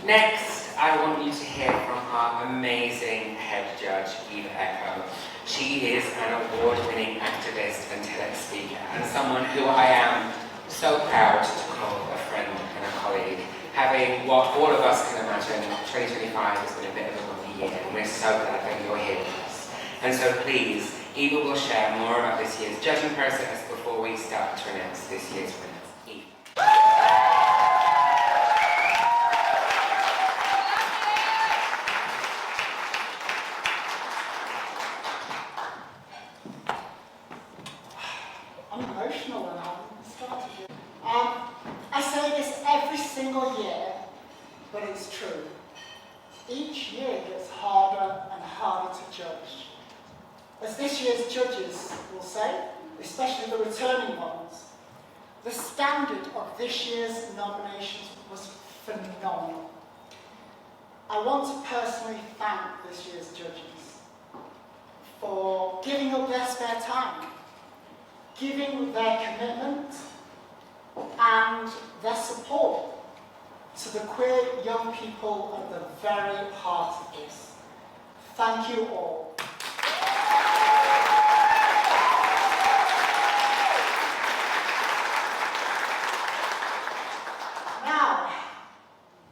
Next, I want you to hear from our amazing head judge, Eva Echo. She is an award-winning activist and TEDx speaker, and someone who I am so proud to call a friend and a colleague. Having what all of us can imagine, 2025 has been a bit of a bumpy year, and we're so glad that you're here with us. And so please, Eva will share more about this year's judging process before we start to announce this year's winners. Eva. I'm emotional and I'm started. I say this every single year, but it's true. Each year gets harder and harder to judge. As this year's judges will say, especially the returning ones, the standard of this year's nominations was phenomenal. I want to personally thank this year's judges for giving up their spare time, giving their commitment and their support to the queer young people at the very heart of this. Thank you all. Now,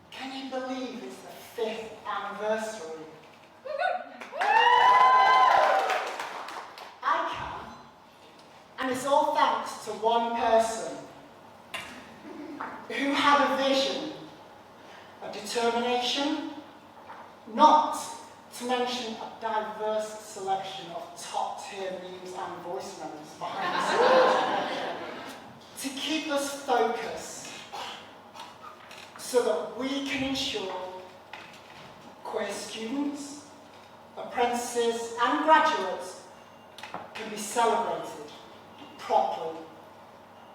can you believe it's the 5th anniversary? I can. And it's all thanks to one person who had a vision, a determination, not to mention a diverse selection of top-tier memes and voice memos behind the scenes, to keep us focused so that we can ensure queer students, apprentices and graduates can be celebrated properly,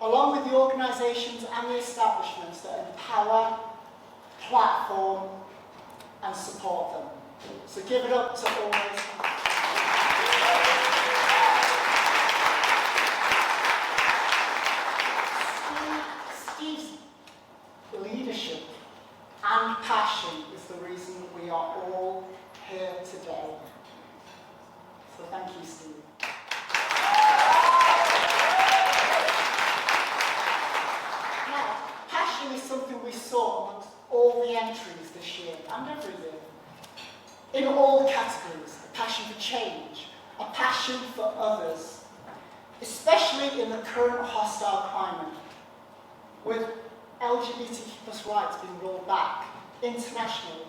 along with the organisations and the establishments that empower, platform and support them. So give it up to all those. Steve's leadership and passion is the reason we are all here today. So thank you, Steve. Is something we saw amongst all the entries this year and every year. In all categories, a passion for change, a passion for others, especially in the current hostile climate, with LGBTQ+ rights being rolled back internationally,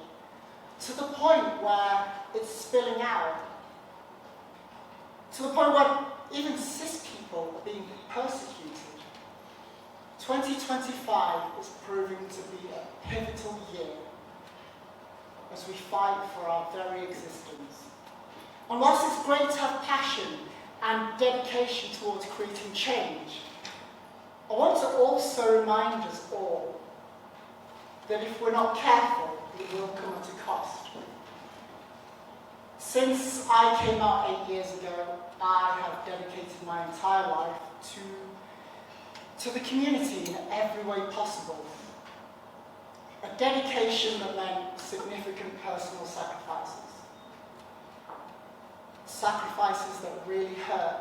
to the point where it's spilling out, to the point where even cis people are being persecuted. 2025 is proving to be a pivotal year as we fight for our very existence. And whilst it's great to have passion and dedication towards creating change, I want to also remind us all that if we're not careful, it will come at a cost. Since I came out 8 years ago, I have dedicated my entire life to the community in every way possible. A dedication that meant significant personal sacrifices. Sacrifices that really hurt.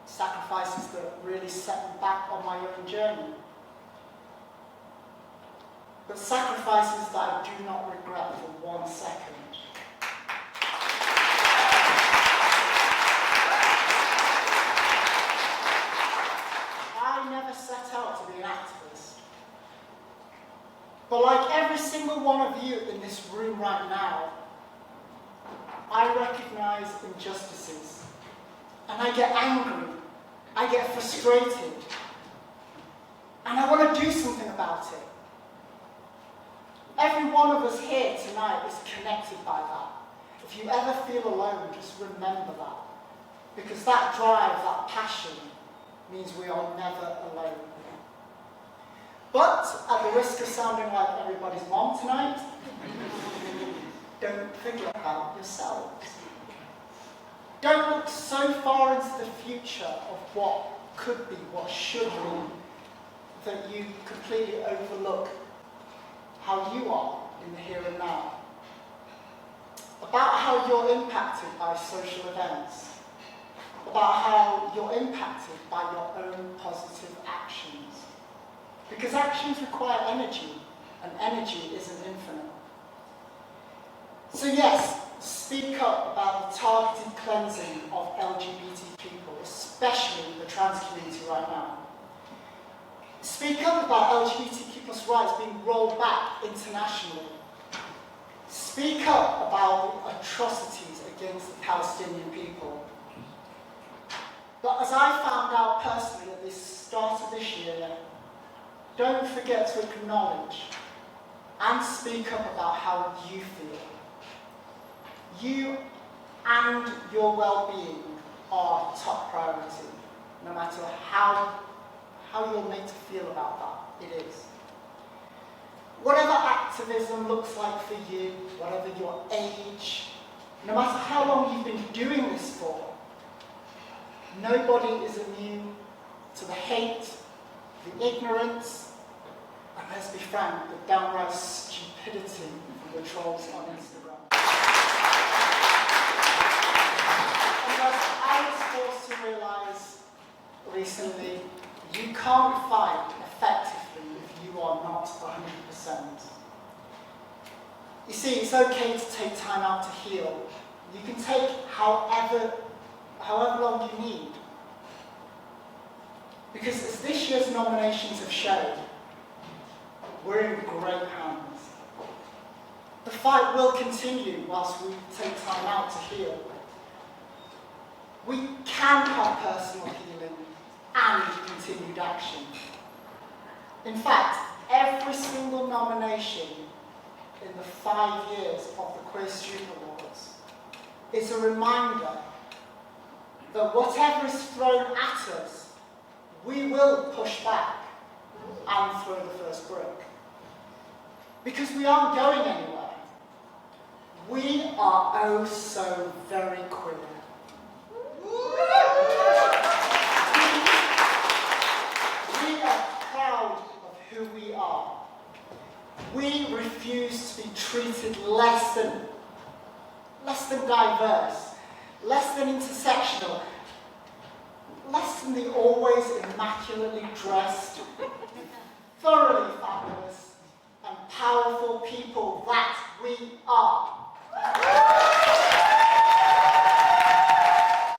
Sacrifices that really set me back on my own journey. But sacrifices that I do not regret for 1 second. I never set out to be an activist. But like every single one of you in this room right now, I recognise injustices. And I get angry. I get frustrated. And I want to do something about it. Every one of us here tonight is connected by that. If you ever feel alone, just remember that. Because that drive, that passion, means we are never alone. But, at the risk of sounding like everybody's mom tonight, don't forget about yourselves. Don't look so far into the future of what could be, what should be, that you completely overlook how you are in the here and now, about how you're impacted by social events, about how you're impacted by your own positive actions. Because actions require energy, and energy isn't infinite. So yes, speak up about the targeted cleansing of LGBT people, especially the trans community right now. Speak up about LGBTQ plus rights being rolled back internationally. Speak up about the atrocities against the Palestinian people. But as I found out personally at the start of this year, don't forget to acknowledge and speak up about how you feel. You and your well-being are top priority, no matter how you're made to feel about that, it is. Whatever activism looks like for you, whatever your age, no matter how long you've been doing this for, nobody is immune to the hate, the ignorance, and let's be frank, the downright stupidity from the trolls on Instagram. And as I was forced to realise recently, you can't fight effectively if you are not 100%. You see, it's okay to take time out to heal. You can take however long you need. Because as this year's nominations have shown, we're in great hands. The fight will continue whilst we take time out to heal. We can have personal healing and continued action. In fact, every single nomination in the 5 years of the Queer Student Awards is a reminder that whatever is thrown at us, we will push back and throw the first brick. Because we aren't going anywhere. We are oh so very queer. We are proud of who we are. We refuse to be treated less than diverse, less than intersectional, less than the always immaculately dressed, thoroughly fabulous, and powerful people that we are.